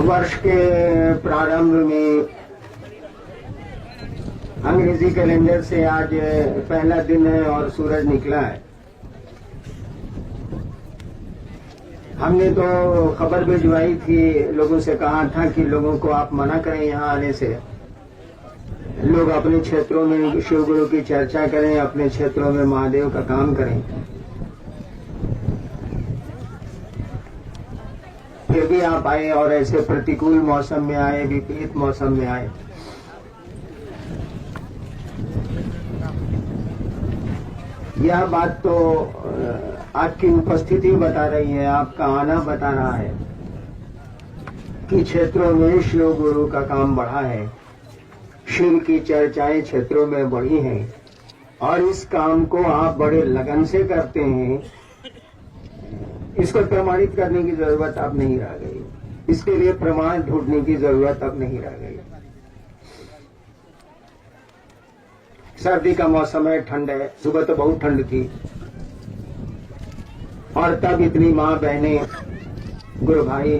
वर्ष के प्रारंभ में अंग्रेजी कैलेंडर से आज पहला दिन है और सूरज निकला है। हमने तो खबर भिजवाई थी, लोगों से कहा था कि लोगों को आप मना करें यहाँ आने से। लोग अपने क्षेत्रों में शिव गुरु की चर्चा करें, अपने क्षेत्रों में महादेव का काम करें। फिर भी आप आए और ऐसे प्रतिकूल मौसम में आए, विपरीत मौसम में आए। यह बात तो आपकी उपस्थिति बता रही है, आपका आना बता रहा है कि क्षेत्रों में शिव गुरु का काम बढ़ा है, शिव की चर्चाएं क्षेत्रों में बढ़ी हैं और इस काम को आप बड़े लगन से करते हैं। इसको प्रमाणित करने की जरूरत अब नहीं रह गई, इसके लिए प्रमाण ढूंढने की जरूरत अब नहीं रह गई। सर्दी का मौसम है, ठंड है, सुबह तो बहुत ठंड थी और तब इतनी माँ बहनें, गुरु भाई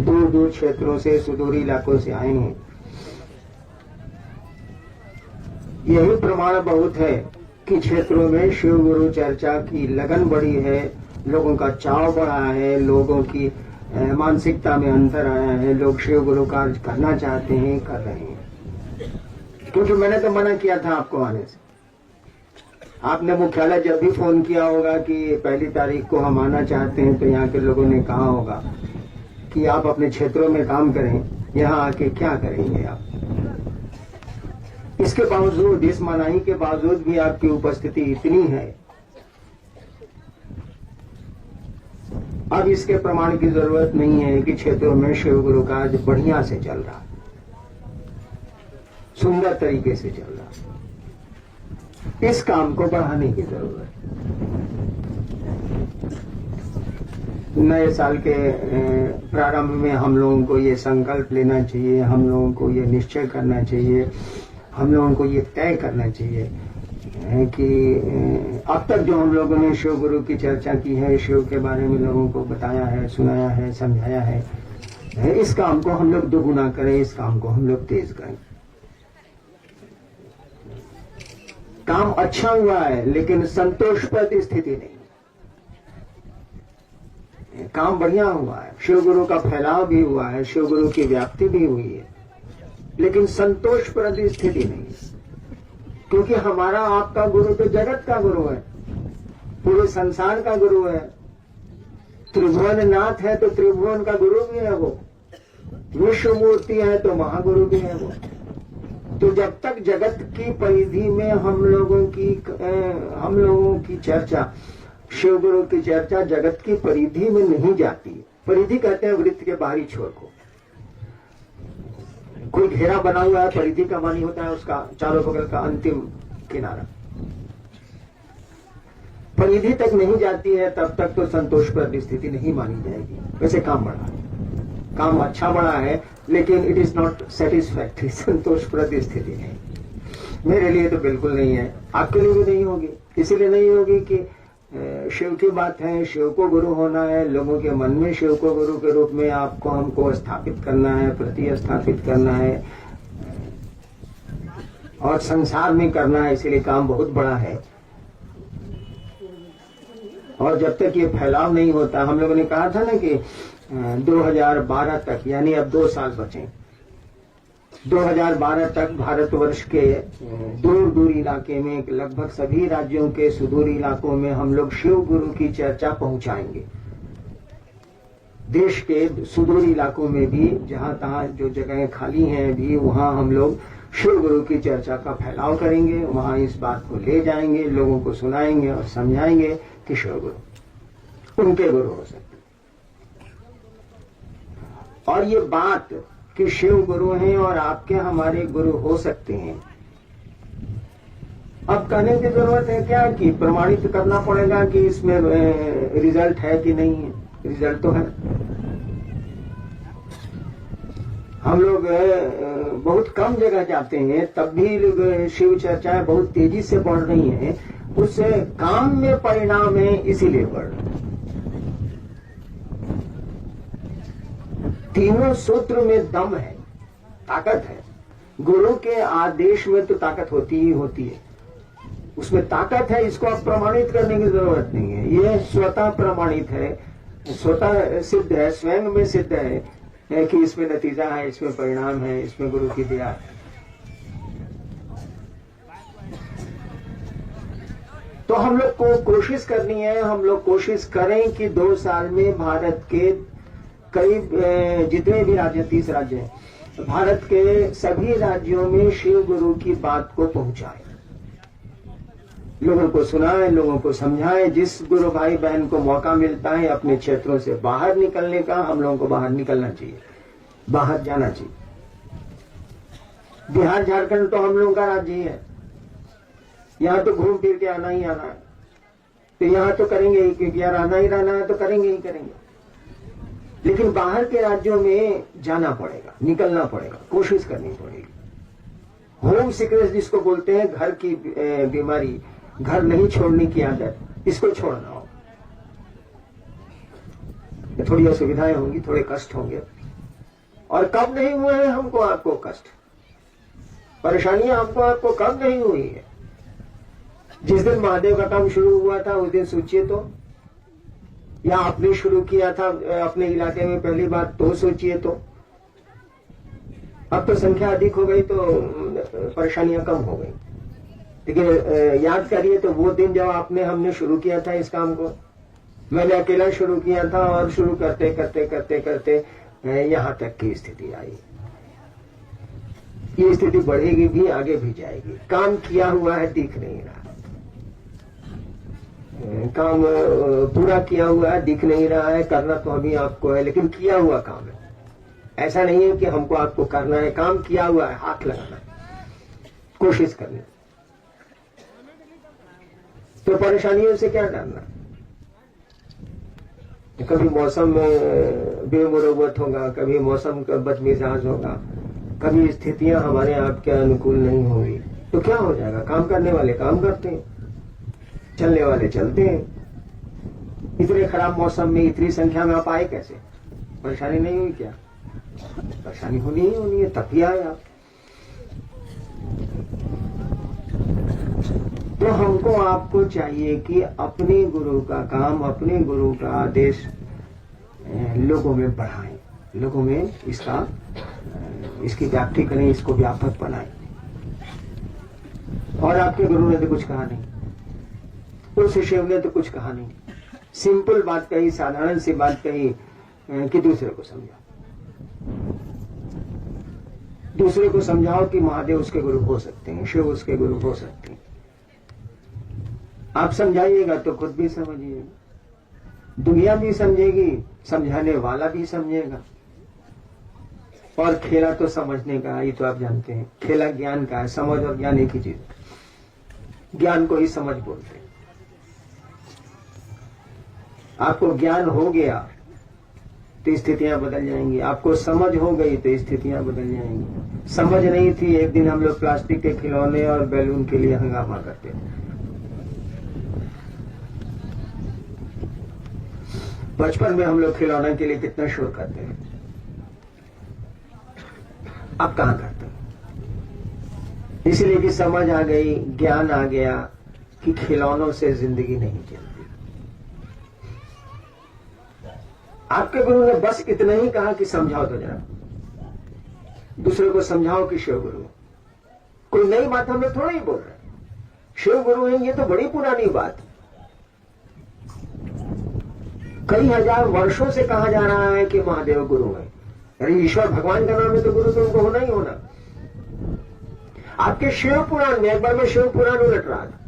दूर दूर क्षेत्रों से, सुदूर इलाकों से आए हैं। यही प्रमाण बहुत है कि क्षेत्रों में शिव गुरु चर्चा की लगन बढ़ी है, लोगों का चाव बढ़ा है, लोगों की मानसिकता में अंतर आया है, लोग शिव गुरु कार्य करना चाहते हैं, कर रहे हैं। क्योंकि मैंने तो मना किया था आपको आने से। आपने मुख्यालय जब भी फोन किया होगा कि 1 तारीख को हम आना चाहते हैं, तो यहाँ के लोगों ने कहा होगा कि आप अपने क्षेत्रों में काम करें, यहाँ आके क्या करेंगे आप। इसके बावजूद, इस मनाही के बावजूद भी आपकी उपस्थिति इतनी है। अब इसके प्रमाण की जरूरत नहीं है कि क्षेत्रों में शिव गुरु का आज बढ़िया से चल रहा, सुंदर तरीके से चल रहा। इस काम को बढ़ाने की जरूरत है। नए साल के प्रारंभ में हम लोगों को ये संकल्प लेना चाहिए, हम लोगों को ये निश्चय करना चाहिए, हम लोगों को ये तय करना चाहिए कि अब तक जो हम लोगों ने शिव गुरु की चर्चा की है, शिव के बारे में लोगों को बताया है, सुनाया है, समझाया है, इस काम को हम लोग दोगुना करें, इस काम को हम लोग तेज करें। काम अच्छा हुआ है लेकिन संतोषप्रद स्थिति नहीं। काम बढ़िया हुआ है, शिव गुरु का फैलाव भी हुआ है, शिव गुरु की व्याप्ति भी हुई है, लेकिन संतोषप्रद स्थिति नहीं। क्योंकि हमारा आपका गुरु तो जगत का गुरु है, पूरे संसार का गुरु है। त्रिभुवन नाथ है तो त्रिभुवन का गुरु भी है वो, विश्व मूर्ति है तो महागुरु भी है वो। तो जब तक जगत की परिधि में हम लोगों की चर्चा, शिव गुरु की चर्चा जगत की परिधि में नहीं जाती। परिधि कहते हैं वृत्त के बाहरी छोर को। कोई घेरा बना हुआ है, परिधि का मानी होता है उसका चारों बगल का अंतिम किनारा। परिधि तक नहीं जाती है तब तक तो संतोषप्रद स्थिति नहीं मानी जाएगी। वैसे काम बढ़ा है, काम अच्छा बढ़ा है, लेकिन इट इज नॉट सेटिस्फैक्टरी, संतोषप्रद स्थिति नहीं। मेरे लिए तो बिल्कुल नहीं है, आपके लिए भी नहीं होगी। इसीलिए नहीं होगी कि शिव की बात है, शिव को गुरु होना है, लोगों के मन में शिव को गुरु के रूप में आपको हमको स्थापित करना है, प्रतिस्थापित करना है और संसार में करना है। इसीलिए काम बहुत बड़ा है और जब तक ये फैलाव नहीं होता, हम लोगों ने कहा था ना कि 2012 तक, यानी अब 2 साल बचे, 2012 तक भारतवर्ष के दूर दूर इलाके में, लगभग सभी राज्यों के सुदूर इलाकों में हम लोग शिव गुरु की चर्चा पहुंचाएंगे। देश के सुदूर इलाकों में भी, जहां तहां जो जगहें खाली हैं भी, वहां हम लोग शिव गुरु की चर्चा का फैलाव करेंगे। वहां इस बात को ले जाएंगे, लोगों को सुनाएंगे और समझाएंगे कि शिव गुरु उनके गुरु हो सकते। और ये बात कि शिव गुरु हैं और आपके हमारे गुरु हो सकते हैं, अब कहने की जरूरत है क्या कि प्रमाणित करना पड़ेगा कि इसमें रिजल्ट है कि नहीं है। रिजल्ट तो है। हम लोग बहुत कम जगह जाते हैं, तब भी शिव चर्चाएं बहुत तेजी से बढ़ रही हैं उस काम में परिणाम है, इसीलिए वर्ण। तीनों सूत्र में दम है, ताकत है। गुरु के आदेश में तो ताकत होती ही होती है, उसमें ताकत है, इसको आप प्रमाणित करने की जरूरत नहीं है। ये स्वतः प्रमाणित है, स्वतः सिद्ध है, स्वयं में सिद्ध है कि इसमें नतीजा है, इसमें परिणाम है, इसमें गुरु की दया है। तो हम लोग को कोशिश करनी है, हम लोग कोशिश करें कि 2 साल में भारत के करीब जितने भी राज्य, 30 राज्य हैं, भारत के सभी राज्यों में शिव गुरु की बात को पहुंचाएं, लोगों को सुनाएं, लोगों को समझाएं। जिस गुरु भाई बहन को मौका मिलता है अपने क्षेत्रों से बाहर निकलने का, हम लोगों को बाहर निकलना चाहिए, बाहर जाना चाहिए। बिहार झारखंड तो हम लोगों का राज्य ही है, यहां तो घूम फिर के आना ही आना है, तो यहां तो करेंगे ही, क्योंकि यार आना ही रहना है तो करेंगे ही करेंगे। लेकिन बाहर के राज्यों में जाना पड़ेगा, निकलना पड़ेगा, कोशिश करनी पड़ेगी। होम सिकनेस जिसको बोलते हैं, घर की बीमारी, घर नहीं छोड़ने की आदत, इसको छोड़ना होगा। थोड़ी असुविधाएं होंगी, थोड़े कष्ट होंगे, और कब नहीं हुए हैं हमको आपको कष्ट, परेशानियां हमको आपको कब नहीं हुई है। जिस दिन महादेव का काम शुरू हुआ था उस दिन सोचिए तो, या आपने शुरू किया था अपने इलाके में पहली बार तो सोचिए तो। अब तो संख्या अधिक हो गई तो परेशानियां कम हो गई, लेकिन याद करिए तो वो दिन जब हमने शुरू किया था इस काम को, मैंने अकेला शुरू किया था, और शुरू करते करते करते करते यहां तक की स्थिति आई। ये स्थिति बढ़ेगी भी, आगे भी जाएगी। काम किया हुआ है, दिख नहीं रहा, काम पूरा किया हुआ है, दिख नहीं रहा है। करना तो अभी आपको है, लेकिन किया हुआ काम है। ऐसा नहीं है कि हमको आपको करना है, काम किया हुआ है, हाथ लगाना है, कोशिश करनी। तो परेशानियों से क्या डरना। कभी मौसम बेमुरवत होगा, कभी मौसम का बदमिजाज होगा, कभी स्थितियां हमारे आपके अनुकूल नहीं होंगी, तो क्या हो जाएगा। काम करने वाले काम करते हैं, चलने वाले चलते हैं। इतने खराब मौसम में इतनी संख्या में आप आए कैसे? परेशानी नहीं हुई क्या? परेशानी होनी ही होनी है, तब ही आए आप। तो हमको आपको चाहिए कि अपने गुरु का काम, अपने गुरु का आदेश लोगों में बढ़ाएं, लोगों में इसकी व्याप्ति करें, इसको व्यापक बनाएं। और आपके गुरु ने तो कुछ कहा नहीं, उस शिव ने तो कुछ कहा नहीं, सिंपल बात कही, साधारण सी बात कही कि दूसरे को समझाओ, दूसरे को समझाओ कि महादेव उसके गुरु हो सकते हैं, शिव उसके गुरु हो सकते हैं। आप समझाइएगा तो खुद भी समझिएगा, दुनिया भी समझेगी, समझाने वाला भी समझेगा। और खेला तो समझने का, ये तो आप जानते हैं, खेला ज्ञान का है। समझ और ज्ञान एक ही चीज, ज्ञान को ही समझ बोलते हैं। आपको ज्ञान हो गया तो स्थितियां बदल जाएंगी, आपको समझ हो गई तो स्थितियां बदल जाएंगी। समझ नहीं थी, एक दिन हम लोग प्लास्टिक के खिलौने और बैलून के लिए हंगामा करते थे। बचपन में हम लोग खिलौने के लिए कितना शोर करते हैं, अब कहां करते हैं? इसलिए कि समझ आ गई, ज्ञान आ गया कि खिलौनों से जिंदगी नहीं चलती। आपके गुरु ने बस इतना ही कहा कि समझाओ तो जरा, दूसरे को समझाओ कि शिव गुरु। कोई नई बात हम लोग थोड़ा ही बोल रहे हैं, शिव गुरु है, ये तो बड़ी पुरानी बात। कई हजार वर्षों से कहा जा रहा है कि महादेव गुरु है। अरे ईश्वर भगवान का नाम है तो गुरु तो उनको होना ही होना। आपके शिव पुराण में, एक बार मैं शिव पुराण उलट रहा था,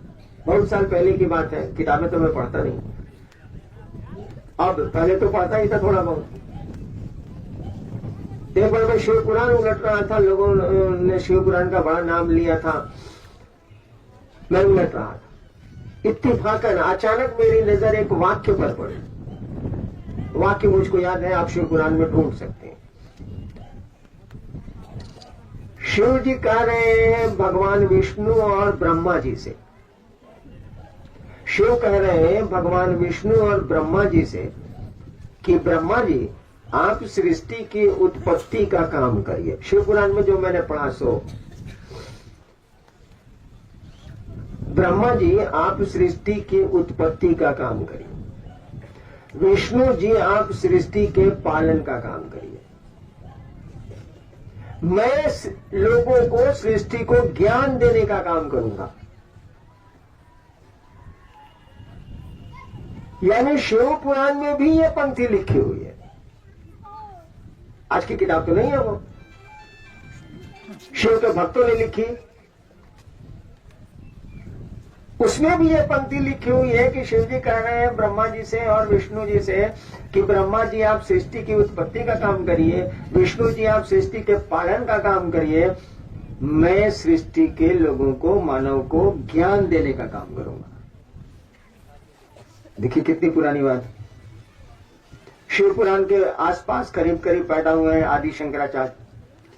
बहुत साल पहले की बात है, किताबें तो मैं पढ़ता नहीं, अब पहले तो पढ़ता ही था थोड़ा बहुत। एक बार मैं शिव पुराण उलट रहा था, लोगों ने शिव पुराण का बड़ा नाम लिया था, मैं उलट रहा था। इत्तेफाकन अचानक मेरी नजर एक वाक्य पर पड़ी। वाक्य मुझको याद है, आप शिव पुराण में ढूंढ सकते हैं। शिव जी कह रहे हैं भगवान विष्णु और ब्रह्मा जी से शिव कह रहे हैं भगवान विष्णु और ब्रह्मा जी से कि ब्रह्मा जी आप सृष्टि की उत्पत्ति का काम करिए। शिव पुराण में जो मैंने पढ़ा सो, ब्रह्मा जी आप सृष्टि की उत्पत्ति का काम करिए, विष्णु जी आप सृष्टि के पालन का काम करिए, मैं लोगों को सृष्टि को ज्ञान देने का काम करूंगा। यानी शिव पुराण में भी ये पंक्ति लिखी हुई है। आज की किताब तो नहीं है वो, शिव के भक्तों ने लिखी, उसमें भी ये पंक्ति लिखी हुई है कि शिव जी कह रहे हैं ब्रह्मा जी से और विष्णु जी से कि ब्रह्मा जी आप सृष्टि की उत्पत्ति का काम करिए, विष्णु जी आप सृष्टि के पालन का काम करिए, मैं सृष्टि के लोगों को, मानव को ज्ञान देने का काम करूंगा। देखिए कितनी पुरानी बात। शिव पुराण के आसपास करीब करीब पैदा हुए हैं आदि शंकराचार्य,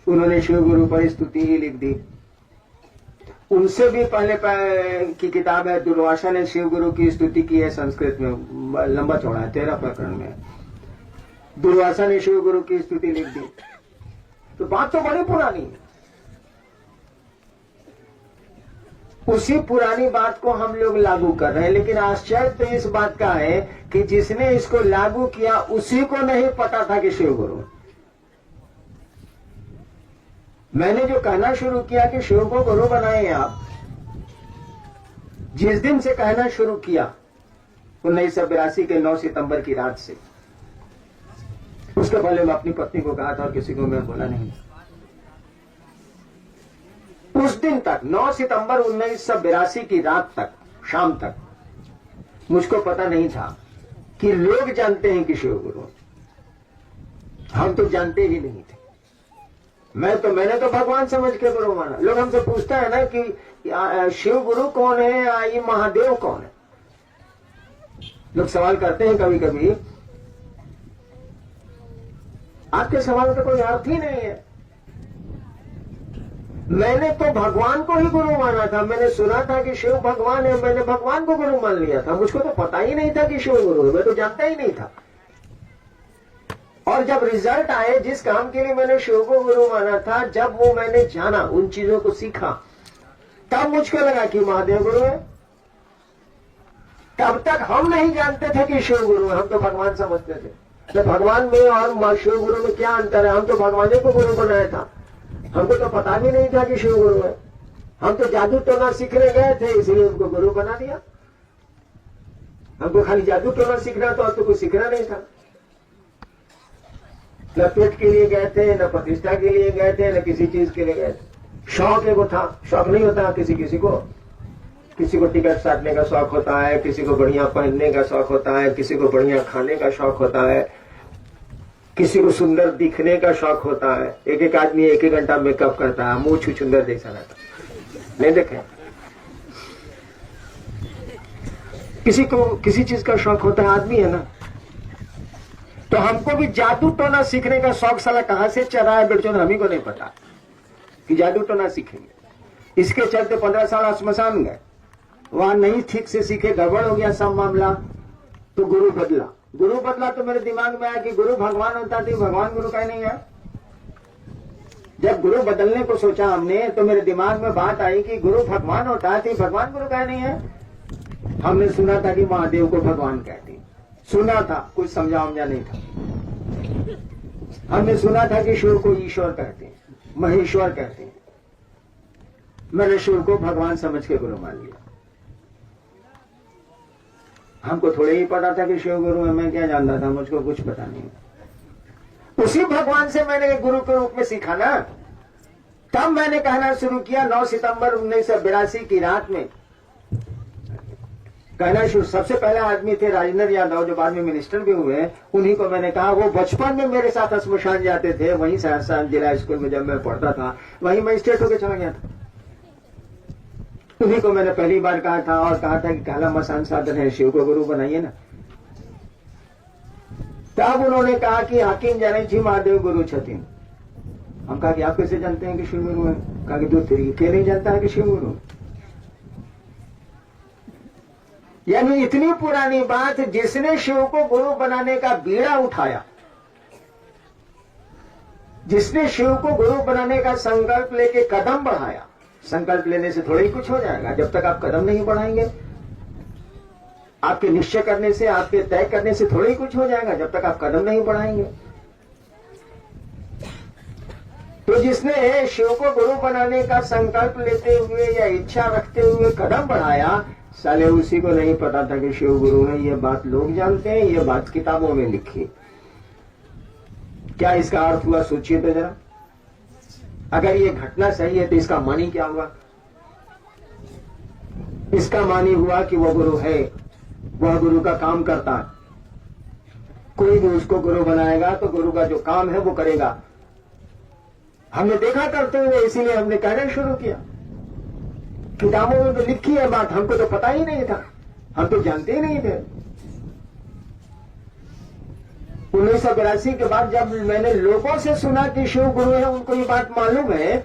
उन्होंने शिव गुरु पर स्तुति ही लिख दी। उनसे भी पहले की किताब है, दुर्वासा ने शिव गुरु की स्तुति की है संस्कृत में, लंबा चौड़ा है, 13 प्रकरण में दुर्वासा ने शिव गुरु की स्तुति लिख दी। तो बात तो बड़ी पुरानी है। उसी पुरानी बात को हम लोग लागू कर रहे हैं, लेकिन आश्चर्य तो इस बात का है कि जिसने इसको लागू किया उसी को नहीं पता था कि शिव गुरु। मैंने जो कहना शुरू किया कि शिव को गुरु बनाए आप, जिस दिन से कहना शुरू किया 1982 के 9 सितंबर की रात से, उसके पहले मैं अपनी पत्नी को कहा था और किसी को मैं बोला नहीं। उस दिन तक 9 सितंबर 1982 की रात तक, शाम तक, मुझको पता नहीं था कि लोग जानते हैं कि शिव गुरु। हम तो जानते ही नहीं थे। मैंने तो भगवान समझ के गुरु माना। लोग हमसे पूछता है ना कि शिव गुरु कौन है या ये महादेव कौन है, लोग सवाल करते हैं कभी कभी। आपके सवाल का कोई अर्थ ही नहीं है। मैंने तो भगवान को ही गुरु माना था। मैंने सुना था कि शिव भगवान है, मैंने भगवान को गुरु मान लिया था। मुझको तो पता ही नहीं था कि शिव गुरु है, मैं तो जानता ही नहीं था। और जब रिजल्ट आए, जिस काम के लिए मैंने शिव को गुरु माना था, जब वो मैंने जाना, उन चीजों को सीखा, तब मुझको लगा कि महादेव गुरु है। तब तक हम नहीं जानते थे कि शिव गुरु है, हम तो भगवान समझते थे। तो भगवान में और शिव गुरु में क्या अंतर है? हम तो भगवान को गुरु बनाया था, हमको तो पता भी नहीं था कि शिव गुरु है। हम तो जादू टोना सीखने गए थे, इसलिए उनको गुरु बना दिया। हमको खाली जादू टोना सीखना था, और तो कुछ सीखना नहीं था। न पेट के लिए गए थे, न प्रतिष्ठा के लिए गए थे, न किसी चीज के लिए गए थे। शौक एगो था। शौक नहीं होता किसी को टिकट साटने का शौक होता है, किसी को बढ़िया पहनने का शौक होता है, किसी को बढ़िया खाने का शौक होता है, किसी को सुंदर दिखने का शौक होता है। एक एक आदमी 1-1 घंटा मेकअप करता है, मुंह छुछुंदर जैसा रहता है। नहीं देखे? किसी को किसी चीज का शौक होता है, आदमी है ना। तो हमको भी जादू टोना सीखने का शौक साला कहां से चढ़ा है बेटचोद, हम ही को नहीं पता कि जादू टोना सीखेंगे। इसके चलते 15 साल श्मशान गए, वहां नहीं ठीक से सीखे, गड़बड़ हो गया सब मामला, तो गुरु बदला तो मेरे दिमाग में आया कि गुरु भगवान होता थी, भगवान गुरु कहीं नहीं है। जब गुरु बदलने को सोचा हमने, तो मेरे दिमाग में बात आई कि गुरु भगवान होता थी, भगवान गुरु कहीं नहीं है। हमने सुना था कि महादेव को भगवान कहते, सुना था, कुछ समझा नहीं था। हमने सुना था कि शिव को ईश्वर कहते हैं, महेश्वर कहते हैं। मैंने शिव को भगवान समझ के गुरु मान लिया। हमको थोड़े ही पता था कि शिव गुरु है, मैं क्या जानता था, मुझको कुछ पता नहीं। उसी भगवान से मैंने गुरु के रूप में सीखा ना। तब मैंने कहना शुरू किया 9 सितंबर 1982 की रात में कहना शुरू। सबसे पहले आदमी थे राजेंद्र यादव, जो बाद में मिनिस्टर भी हुए। उन्हीं को मैंने कहा, वो बचपन में मेरे साथ श्मशान जाते थे, वहीं सहरसा जिला स्कूल में जब मैं पढ़ता था, वहीं मैं स्टेट होकर चला गया था। उन्हीं को मैंने पहली बार कहा था, और कहा था कि काला मसान साधन है, शिव को गुरु बनाइए ना। तब उन्होंने कहा कि हाकिम जाने जी महादेव गुरु छथिन। हम कहा कि आप कैसे जानते हैं कि शिव गुरु है? कहा कि दूर तरीके नहीं जानता है कि शिव गुरु। यानी इतनी पुरानी बात, जिसने शिव को गुरु बनाने का बीड़ा उठाया, जिसने शिव को गुरु बनाने का संकल्प लेके कदम बढ़ाया। संकल्प लेने से थोड़ा ही कुछ हो जाएगा जब तक आप कदम नहीं बढ़ाएंगे। आपके निश्चय करने से, आपके तय करने से थोड़ा ही कुछ हो जाएगा जब तक आप कदम नहीं बढ़ाएंगे। तो जिसने शिव को गुरु बनाने का संकल्प लेते हुए या इच्छा रखते हुए कदम बढ़ाया, साले उसी को नहीं पता था कि शिव गुरु है। ये बात लोग जानते हैं, ये बात किताबों में लिखी। क्या इसका अर्थ हुआ, सोचिए तो जरा। अगर ये घटना सही है तो इसका मानी क्या हुआ? इसका मानी हुआ कि वह गुरु है, वह गुरु का काम करता है। कोई भी उसको गुरु बनाएगा तो गुरु का जो काम है वो करेगा। हमने देखा करते हुए, इसीलिए हमने कहना शुरू किया। किताबों में तो लिखी है बात, हमको तो पता ही नहीं था, हम तो जानते ही नहीं थे। 1982 के बाद जब मैंने लोगों से सुना कि शिव गुरु है, उनको ये बात मालूम है,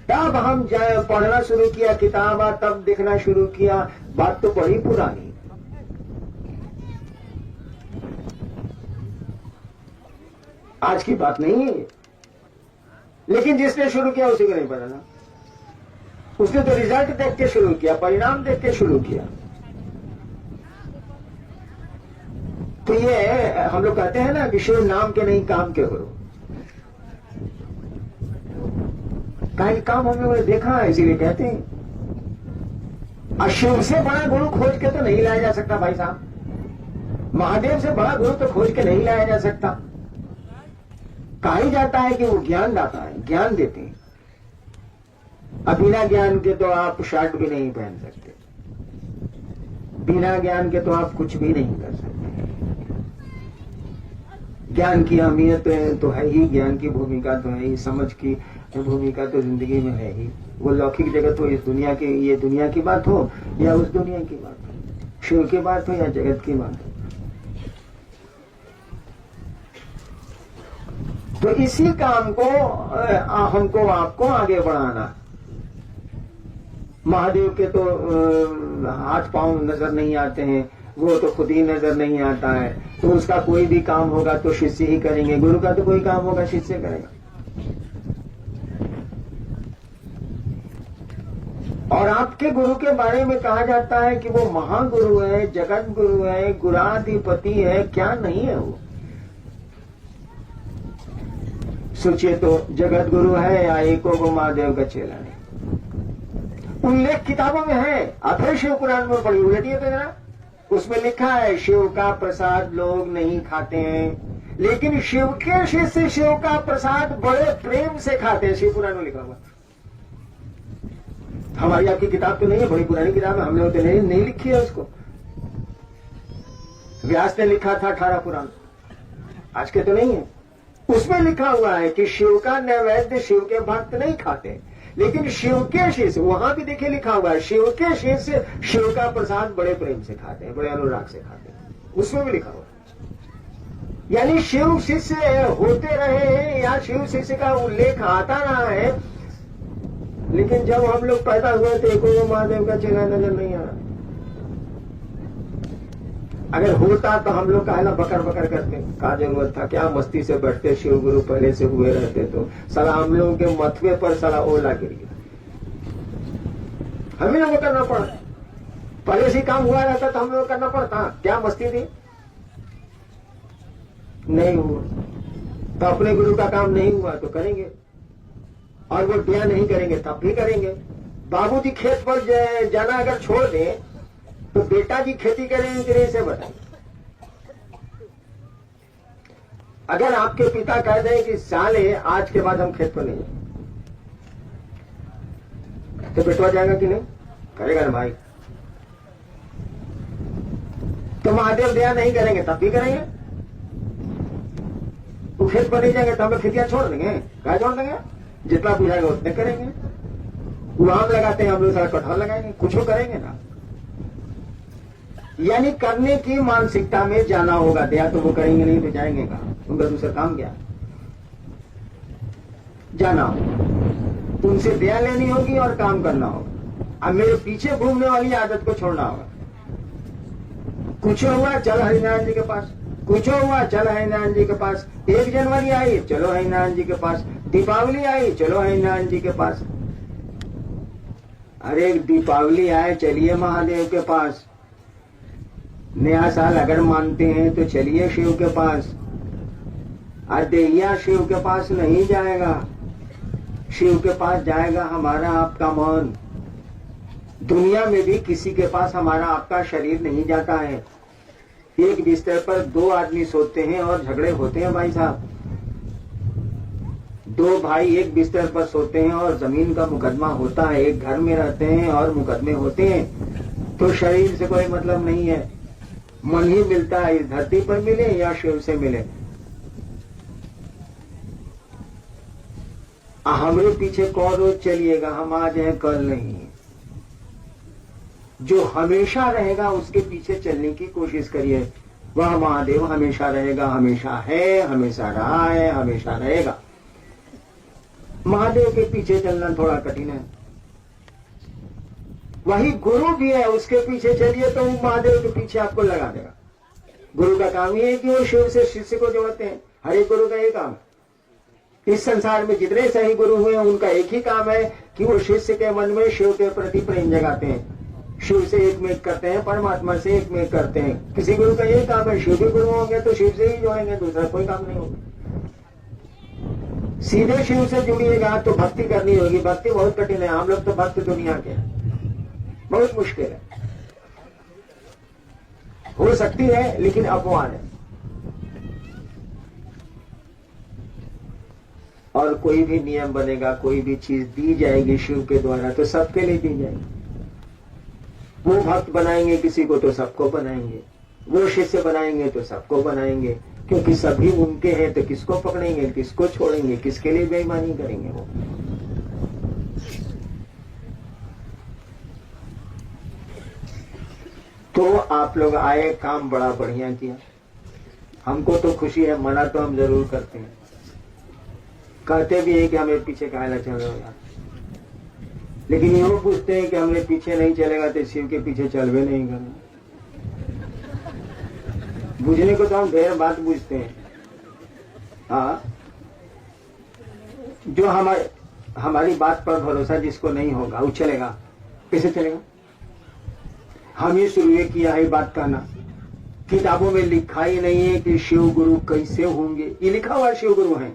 तब हम पढ़ना शुरू किया किताब, तब देखना शुरू किया। बात तो बड़ी पुरानी, आज की बात नहीं है। लेकिन जिसने शुरू किया उसी को नहीं पता ना। उसने तो रिजल्ट देख के शुरू किया, परिणाम देख के शुरू किया। तो ये हम लोग कहते हैं ना कि शिव नाम के नहीं काम के गुरु। कई काम हम लोगों ने देखा है, इसीलिए कहते हैं। और शिव से बड़ा गुरु खोज के तो नहीं लाया जा सकता भाई साहब। महादेव से बड़ा गुरु तो खोज के नहीं लाया जा सकता। कहा ही जाता है कि वो ज्ञान दाता है, ज्ञान देते हैं। अब बिना ज्ञान के तो आप शर्ट भी नहीं पहन सकते, बिना ज्ञान के तो आप कुछ भी नहीं कर सकते। ज्ञान की अहमियत तो है ही, ज्ञान की भूमिका तो है ही, समझ की भूमिका तो जिंदगी में है ही। वो लौकिक जगत हो, इस दुनिया की, ये दुनिया की बात हो या उस दुनिया की बात हो, शिव की बात हो या जगत की बात हो। तो इसी काम को हमको आपको आगे बढ़ाना। महादेव के तो हाथ पांव नजर नहीं आते हैं, वो तो खुद ही नजर नहीं आता है। तो उसका कोई भी काम होगा तो शिष्य ही करेंगे, गुरु का तो कोई काम होगा शिष्य करेगा। और आपके गुरु के बारे में कहा जाता है कि वो महागुरु है, जगत गुरु है, गुराधिपति है। क्या नहीं है वो? सोचिए तो, जगत गुरु है या एको गो महादेव का चेला नहीं। उल्लेख किताबों में है, आप फिर शिव पुराण में पढ़ी, उलटिए तो जरा। उसमें लिखा है शिव का प्रसाद लोग नहीं खाते हैं, लेकिन शिव के शिष्य शिव का प्रसाद बड़े प्रेम से खाते हैं। शिव पुराण में लिखा हुआ। हमारी आपकी किताब तो नहीं है, बड़ी पुरानी किताब है, हमने तो नहीं लिखी है उसको। व्यास ने लिखा था 18 पुराण, आज के तो नहीं है। उसमें लिखा हुआ है कि शिव का नैवेद्य शिव के भक्त नहीं खाते, लेकिन शिव के शिष्य, वहां भी देखिए लिखा हुआ है, शिव के शिष्य शिव का प्रसाद बड़े प्रेम से खाते हैं, बड़े अनुराग से खाते हैं। उसमें भी लिखा हुआ है। यानी शिव शिष्य होते रहे हैं या शिव शिष्य का उल्लेख आता रहा है, लेकिन जब हम लोग पैदा हुए थे कोई महादेव का चेहरा नजर नहीं आ रहा। अगर होता तो हम लोग कहना बकर बकर करते, क्या जरूरत था, क्या मस्ती से बैठते, शिव गुरु पहले से हुए रहते तो साला हम लोगों के मथवे पर साला ओला गिर गया, हमें लोगों को करना पड़ा। पहले से काम हुआ रहता तो हम लोग करना पड़ता, क्या मस्ती थी। नहीं हुआ तो अपने गुरु का काम नहीं हुआ तो करेंगे, और वो दिया नहीं करेंगे तब भी करेंगे। बाबूजी खेत पर जाना अगर छोड़ दें तो बेटा जी खेती करेंगे कि नहीं, से बताइए। अगर आपके पिता कह दें कि साले आज के बाद हम खेत पर नहीं जाएंगे, तो बेटवा जाएगा कि नहीं? करेगा ना भाई। तो महादेव दया नहीं करेंगे तब भी करेंगे। वो खेत पर नहीं जाएंगे तो हम खेतियां छोड़ देंगे, क्या छोड़ देंगे? जितना बुझाएगा उतने करेंगे। वो आम लगाते हैं, हम लोग सारा कटहल लगाएंगे, कुछ करेंगे ना। यानी करने की मानसिकता में जाना होगा। दया तो वो करेंगे नहीं तो जाएंगे कहां? उनका दूसरा काम क्या? जाना होगा, उनसे दया लेनी होगी और काम करना होगा। अब मेरे पीछे घूमने वाली आदत को छोड़ना होगा। कुछ हुआ चल हरिनारायण जी के पास, कुछ हुआ चल हरिनारायण जी के पास, 1 जनवरी आई चलो हरिनारायण जी के पास, दीपावली आई चलो हरिनारायण जी के पास। अरे दीपावली आए चलिए महादेव के पास, नया साल अगर मानते हैं तो चलिए शिव के पास। अदेहिया शिव के पास नहीं जाएगा, शिव के पास जाएगा हमारा आपका मन। दुनिया में भी किसी के पास हमारा आपका शरीर नहीं जाता है। एक बिस्तर पर 2 आदमी सोते हैं और झगड़े होते हैं भाई साहब। 2 भाई एक बिस्तर पर सोते हैं और जमीन का मुकदमा होता है, एक घर में रहते हैं और मुकदमे होते हैं। तो शरीर से कोई मतलब नहीं है, मन ही मिलता है, इस धरती पर मिले या शिव से मिले। हमारे पीछे कौन रोज चलिएगा, हम आज हैं कल नहीं। जो हमेशा रहेगा उसके पीछे चलने की कोशिश करिए। वह महादेव हमेशा रहेगा, हमेशा है, हमेशा रहा है, हमेशा रहेगा। महादेव के पीछे चलना थोड़ा कठिन है। वही गुरु भी है, उसके पीछे चलिए तो वो महादेव के पीछे आपको लगा देगा। गुरु का काम ये है कि वो शिव से शिष्य को जोड़ते हैं। हर एक गुरु का ये काम है। इस संसार में जितने सही गुरु हुए हैं उनका एक ही काम है कि वो शिष्य के मन में शिव के प्रति प्रेम जगाते हैं, शिव से एक में करते हैं, परमात्मा से एक में करते हैं। किसी गुरु का यही काम है। शिव के गुरु होंगे तो शिव से ही जोड़ेंगे, दूसरा कोई काम नहीं होगा। सीधे शिव से जुड़िएगा तो भक्ति करनी होगी। भक्ति बहुत कठिन है, हम लोग तो भक्त दुनिया के हैं, बहुत मुश्किल है। हो सकती है लेकिन अपवाद है। और कोई भी नियम बनेगा, कोई भी चीज दी जाएगी शिव के द्वारा तो सबके लिए दी जाएगी। वो भक्त बनाएंगे किसी को तो सबको बनाएंगे, वो शिष्य बनाएंगे तो सबको बनाएंगे, क्योंकि सभी उनके हैं। तो किसको पकड़ेंगे, किसको छोड़ेंगे, किसके लिए बेईमानी करेंगे वो। तो आप लोग आए, काम बड़ा बढ़िया किया, हमको तो खुशी है। मना तो हम जरूर करते हैं, कहते भी हैं कि हमें पीछे काहे चल रहे हो यार, लेकिन यूं पूछते हैं कि हमने पीछे नहीं चलेगा तो शिव के पीछे चल भी नहीं करना। बुझने को तो हम ढेर बात बुझते हैं। हाँ, जो हमारी बात पर भरोसा जिसको नहीं होगा वो चलेगा, कैसे चलेगा। हम ये शुरू किया है बात कहना, किताबों में लिखा ही नहीं है कि शिव गुरु कैसे होंगे। ये लिखा हुआ शिव गुरु है,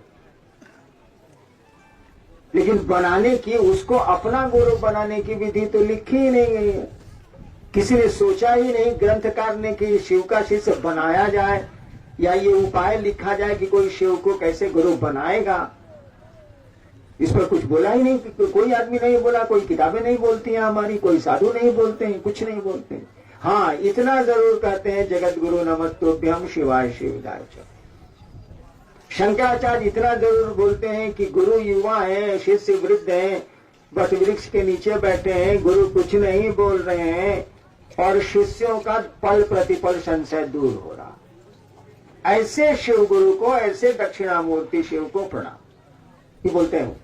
लेकिन बनाने की, उसको अपना गुरु बनाने की विधि तो लिखी ही नहीं गई है। किसी ने सोचा ही नहीं ग्रंथकार ने कि शिव का शिष्य बनाया जाए, या ये उपाय लिखा जाए कि कोई शिव को कैसे गुरु बनाएगा। इस पर कुछ बोला ही नहीं, कोई आदमी नहीं बोला, कोई किताबें नहीं बोलती हैं हमारी, कोई साधु नहीं बोलते हैं, कुछ नहीं बोलते हैं। हाँ, इतना जरूर कहते हैं, जगत गुरु नमस्तुभ्यं शिवाय शिवदाय च। शंकराचार्य इतना जरूर बोलते हैं कि गुरु युवा है, शिष्य वृद्ध है, बट वृक्ष के नीचे बैठे हैं, गुरु कुछ नहीं बोल रहे हैं और शिष्यों का पल प्रतिपल संशय दूर हो रहा। ऐसे शिव गुरु को, ऐसे दक्षिणामूर्ति शिव को प्रणाम, ये बोलते हैं।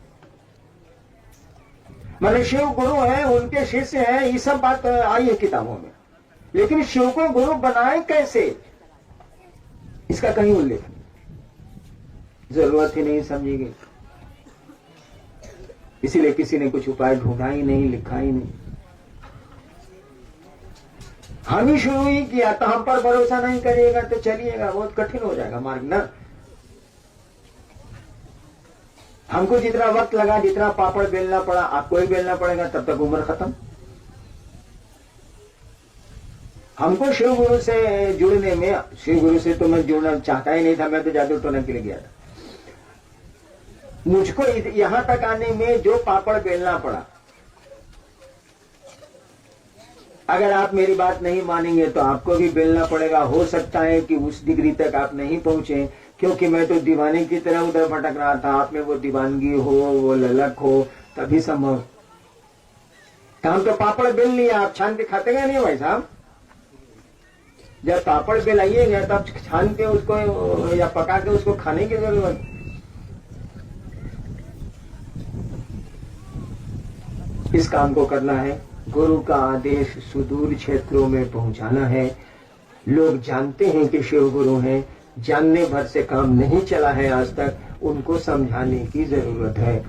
माने शिव गुरु है, उनके शिष्य हैं, ये सब बात आई है किताबों में, लेकिन शिव को गुरु बनाए कैसे, इसका कहीं उल्लेख जरूरत ही नहीं समझी गई। इसीलिए किसी ने कुछ उपाय ढूंढा ही नहीं, लिखा ही नहीं। हम ही शुरू ही किया, तो हम पर भरोसा नहीं करिएगा तो चलिएगा, बहुत कठिन हो जाएगा मार्ग ना। हमको जितना वक्त लगा, जितना पापड़ बेलना पड़ा, आपको ही बेलना पड़ेगा, तब तक उम्र खत्म। हमको शिव गुरु से जुड़ने में, शिव गुरु से तो मैं जुड़ना चाहता ही नहीं था, मैं तो जादू टोने के लिए गया था। मुझको यहां तक आने में जो पापड़ बेलना पड़ा, अगर आप मेरी बात नहीं मानेंगे तो आपको भी बेलना पड़ेगा। हो सकता है कि उस डिग्री तक आप नहीं पहुंचे, क्योंकि मैं तो दीवाने की तरह उधर भटक रहा था। आप में वो दीवानगी हो, वो ललक हो, तभी संभव। हम तो पापड़ बेल लिया, आप छान के खाते गए नहीं भाई साहब। जब पापड़ बेलाइएगा तब छान के उसको या पका के उसको खाने की जरूरत। इस काम को करना है, गुरु का आदेश सुदूर क्षेत्रों में पहुंचाना है। लोग जानते हैं कि शिव गुरु हैं, जानने भर से काम नहीं चला है आज तक, उनको समझाने की जरूरत है।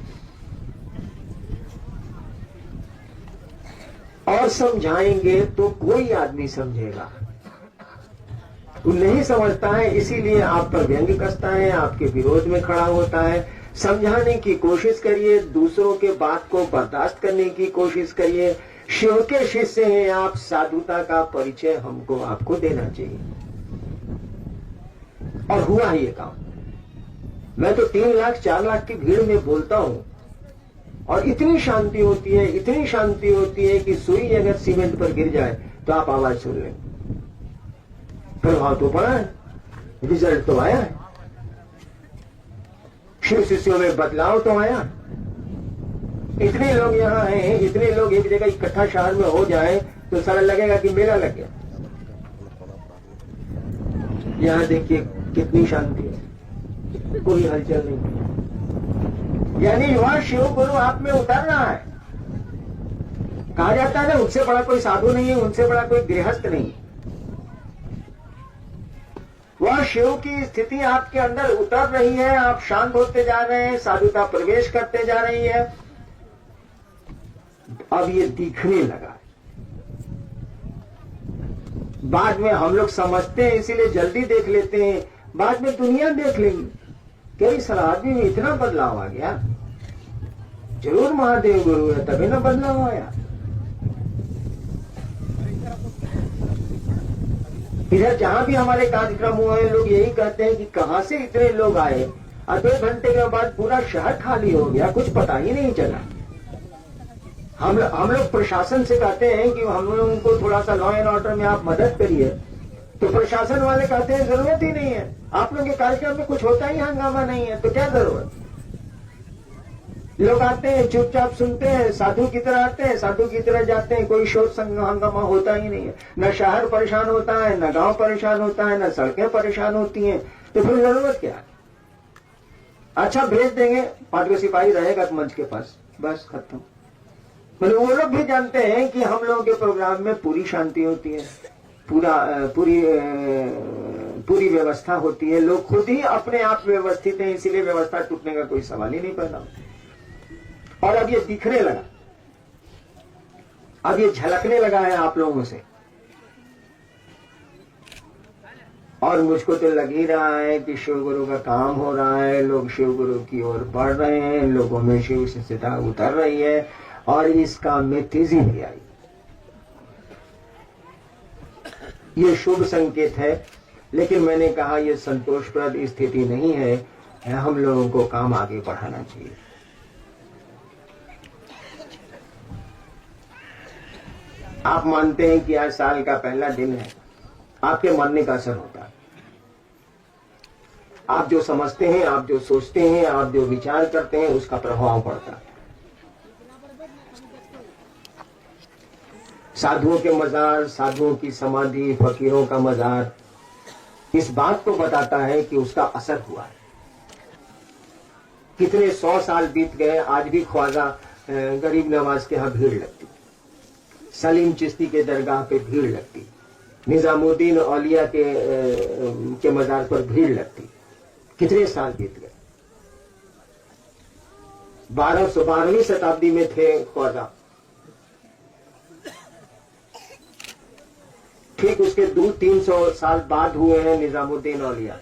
और समझाएंगे तो कोई आदमी समझेगा, वो नहीं समझता है इसीलिए आप पर व्यंग्य कसता है, आपके विरोध में खड़ा होता है। समझाने की कोशिश करिए, दूसरों के बात को बर्दाश्त करने की कोशिश करिए। शिव के शिष्य हैं आप, साधुता का परिचय हमको आपको देना चाहिए। और हुआ है ये काम। मैं तो 3 लाख 4 लाख की भीड़ में बोलता हूं और इतनी शांति होती है, इतनी शांति होती है कि सुई अगर सीमेंट पर गिर जाए तो आप आवाज सुन लें। प्रभाव तो पड़ा है, रिजल्ट तो आया है, शिव शिष्यों में बदलाव तो आया। इतने लोग यहाँ हैं, इतने लोग एक जगह इकट्ठा शहर में हो जाए तो सारा लगेगा कि मेला लग गया। यहाँ देखिए कितनी शांति है, कोई हलचल नहीं। यानी युवा शिव गुरु आप में उतर रहा है। कहा जाता है ना, उनसे बड़ा कोई साधु नहीं है, उनसे बड़ा कोई गृहस्थ नहीं है। वह शिव की स्थिति आपके अंदर उतर रही है, आप शांत होते जा रहे हैं, साधुता प्रवेश करते जा रही है। अब ये दिखने लगा। बाद में हम लोग समझते हैं इसीलिए जल्दी देख लेते हैं, बाद में दुनिया देख लेंगे कि इस आदमी में इतना बदलाव आ गया, जरूर महादेव गुरु है तभी ना बदलाव आया। इधर जहां भी हमारे कार्यक्रम हुए लोग यही कहते हैं कि कहां से इतने लोग आए, और 2 घंटे के बाद पूरा शहर खाली हो गया, कुछ पता ही नहीं चला। हम लोग प्रशासन से कहते हैं कि हम लोगों को थोड़ा सा लॉ एंड ऑर्डर में आप मदद करिए, तो प्रशासन वाले कहते हैं जरूरत ही नहीं है, आप लोगों के कार्यक्रम में कुछ होता ही हंगामा नहीं है, तो क्या जरूरत। लोग आते हैं, चुपचाप सुनते हैं, साधु की तरह आते हैं, साधु की तरह जाते हैं, कोई शोर हंगामा होता ही नहीं है। न शहर परेशान होता है, न गांव परेशान होता है, न सड़कें परेशान होती हैं, तो फिर जरूरत क्या है। अच्छा भेज देंगे, 5 सिपाही रहेगा मंच के पास, बस खत्म। मतलब वो लोग भी जानते हैं कि हम लोगों के प्रोग्राम में पूरी शांति होती है, पूरी व्यवस्था होती है, लोग खुद ही अपने आप व्यवस्थित हैं, इसीलिए व्यवस्था टूटने का कोई सवाल ही नहीं पैदा। और अब ये दिखने लगा, अब ये झलकने लगा है आप लोगों से, और मुझको तो लग ही रहा है कि शिव गुरु का काम हो रहा है, लोग शिव गुरु की ओर बढ़ रहे हैं, लोगों में शिव शिष्यता उतर रही है, और इस काम में तेजी भी आई। ये शुभ संकेत है, लेकिन मैंने कहा यह संतोषप्रद स्थिति नहीं है, हम लोगों को काम आगे बढ़ाना चाहिए। आप मानते हैं कि आज साल का पहला दिन है, आपके मानने का असर होता है। आप जो समझते हैं, आप जो सोचते हैं, आप जो विचार करते हैं, उसका प्रभाव पड़ता है। साधुओं के मजार, साधुओं की समाधि, फकीरों का मजार इस बात को बताता है कि उसका असर हुआ है। कितने 100 साल बीत गए, आज भी ख्वाजा गरीब नवाज के यहां भीड़ लगती, सलीम चिश्ती के दरगाह पे भीड़ लगती, निजामुद्दीन औलिया के मजार पर भीड़ लगती। कितने साल बीत गए। 12वीं शताब्दी में थे ख्वाजा, ठीक उसके 200-300 साल बाद हुए हैं निजामुद्दीन औलिया।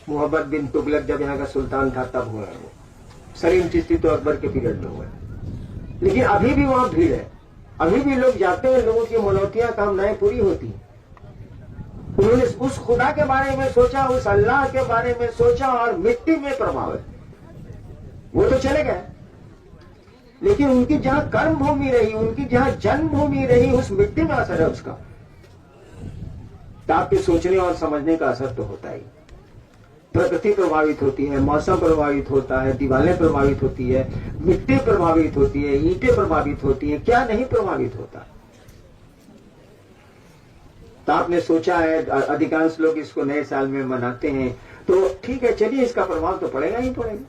मोहम्मद बिन तुगलक जब यहाँ का सुल्तान था तब हुए हैं वो। सलीम चिश्ती तो अकबर के पीरियड में हुए, लेकिन अभी भी वहां भीड़ है, अभी भी लोग जाते हैं, लोगों की मनौतियां कामनाएं पूरी होती हैं। उन्होंने उस खुदा के बारे में सोचा, उस अल्लाह के बारे में सोचा, और मिट्टी में प्रभावित, वो तो चले गए, लेकिन उनकी जहां कर्म भूमि रही, उनकी जहां जन्मभूमि रही, उस मिट्टी में असर है उसका। तो आपके सोचने और समझने का असर तो होता ही। प्रकृति प्रभावित होती है, मौसम प्रभावित होता है, दीवारें प्रभावित होती है, मिट्टी प्रभावित होती है, ईंटें प्रभावित होती है, क्या नहीं प्रभावित होता। तो आपने सोचा है, अधिकांश लोग इसको नए साल में मनाते हैं, तो ठीक है, चलिए इसका प्रभाव तो पड़ेगा ही पड़ेगा।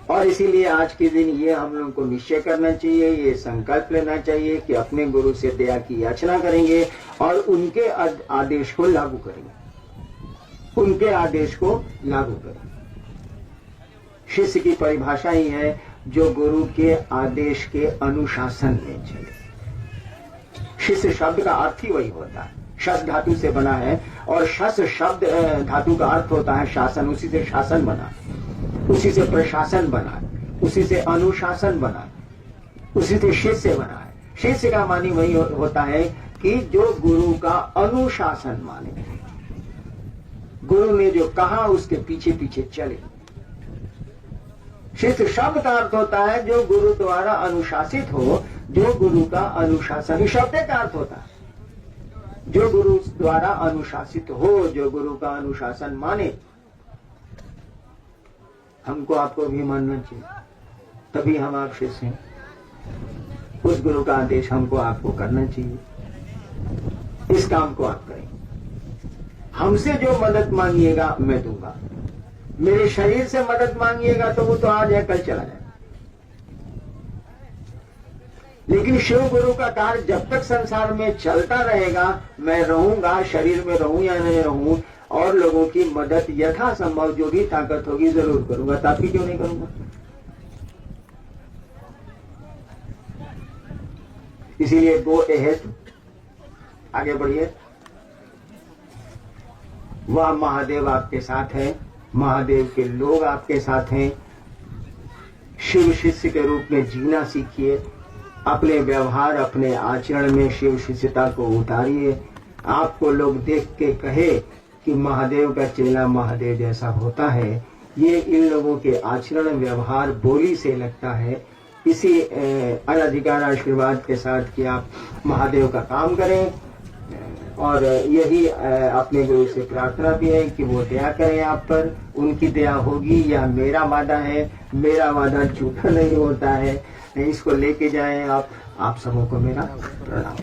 और इसीलिए आज के दिन ये हम लोग को निश्चय करना चाहिए, ये संकल्प लेना चाहिए कि अपने गुरु से दया की याचना करेंगे और उनके आदेश को लागू करेंगे, उनके आदेश को लागू करेंगे। शिष्य की परिभाषा ही है जो गुरु के आदेश के अनुशासन में चले। शिष्य शब्द का अर्थ ही वही होता है, शस धातु से बना है और शस शब्द धातु का अर्थ होता है शासन। उसी से शासन बना, उसी से प्रशासन बना, उसी से अनुशासन बना, उसी से शिष्य बना है। शिष्य का मानी वही होता है कि जो गुरु का अनुशासन माने, गुरु ने जो कहा उसके पीछे पीछे चले। शिष्य शब्द का अर्थ होता है जो गुरु द्वारा अनुशासित हो, जो गुरु का अनुशासन शब्द का अर्थ होता है, जो गुरु द्वारा अनुशासित हो, जो गुरु का अनुशासन माने। हमको आपको भी मानना चाहिए, तभी हम आप शिष्य हैं। उस गुरु का आदेश हमको आपको करना चाहिए, इस काम को आप करें। हमसे जो मदद मांगिएगा मैं दूंगा, मेरे शरीर से मदद मांगिएगा तो वो तो आज है कल चला जाए, लेकिन शिव गुरु का कार्य जब तक संसार में चलता रहेगा, मैं रहूंगा, शरीर में रहूं या नहीं रहूं, और लोगों की मदद यथासंभव जो भी ताकत होगी जरूर करूंगा। ताकि क्यों नहीं करूंगा? इसीलिए गो अहेड, आगे बढ़िए। वह महादेव आपके साथ है, महादेव के लोग आपके साथ हैं। शिव शिष्य के रूप में जीना सीखिए, अपने व्यवहार अपने आचरण में शिव शिष्यता को उतारिए। आपको लोग देख के कहे कि महादेव का चेला महादेव जैसा होता है, ये इन लोगों के आचरण व्यवहार बोली से लगता है। इसी अनधिकार आशीर्वाद के साथ कि आप महादेव का काम करें, और यही अपने गुरु से प्रार्थना भी है कि वो दया करें आप पर। उनकी दया होगी, यह मेरा वादा है, मेरा वादा झूठा नहीं होता है। इसको लेके जाएं आप सबों को मेरा प्रणाम।